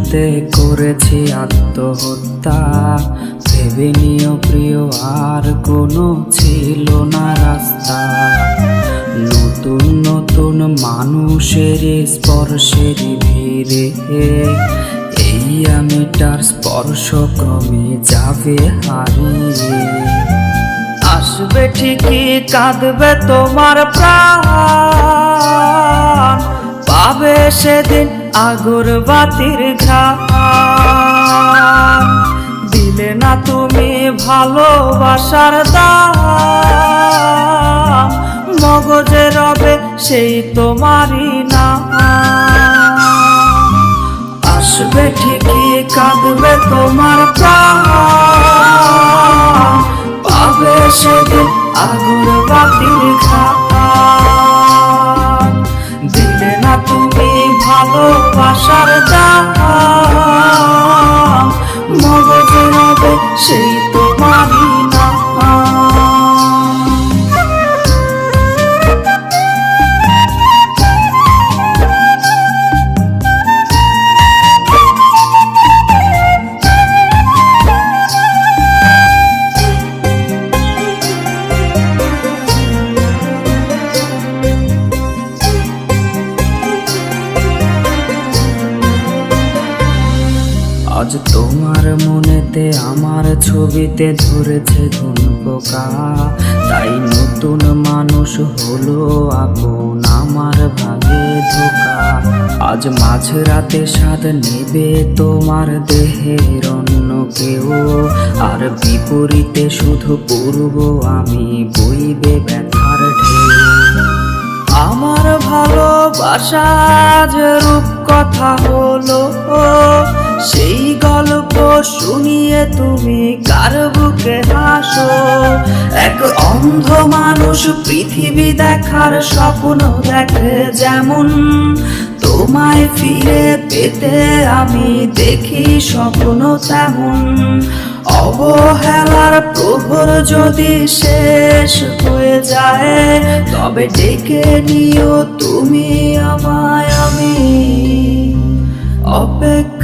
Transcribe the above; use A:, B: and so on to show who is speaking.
A: শুতে করেছি আত্মহত্যা, ভেবে নিও প্রিয় আর কোনো ছিল না রাস্তা। নতুন নতুন মানুষের স্পর্শের ভিড়ে এই আমিটার স্পর্শ ক্রমে যাবে হারিয়ে। আসবে ঠিকই কাঁদবে তোমার প্রাণ, পাবে সেদিন আগরবাতির ঘ্রাণ। দিলে না তুমি ভালোবাসার দাম, মগজে রবে সেই তোমারই নাম। আসবে ঠিকই কাঁদবে তোমার প্রাণ, পাবে সেদিন আগরবাতির ঘ্রাণ। দিলে না তুমি ভালোবাসার দাম, মগজে রবে সেই তোমারই নাম। আজ তোমার মনেতে আমার ছবিতে ধরেছে ঘুম পোকা, তাই নতুন মানুষ হলো আপন আমার ভাগে ধোকা। আজ মাঝরাতে স্বাদ নেবে তোমার দেহের অন্য কেউ, আর বিপরীতে শুধু পূর্ব আমি বইবে ব্যথার ঢেউ। আমার ভালোবাসা যে রূপ কথা হলো, সেই গল্প শুনিয়ে তুমি কার বুকে হাসো। এক অন্ধ মানুষ পৃথিবী দেখার স্বপ্ন দেখে যেমন, তোমায় ফিরে পেতে আমি দেখি স্বপ্ন তেমন। অবহেলার প্রহর যদি শেষ হয়ে যায়, তবে ডেকে নিও তুমি আমায়, আমি অপেক্ষা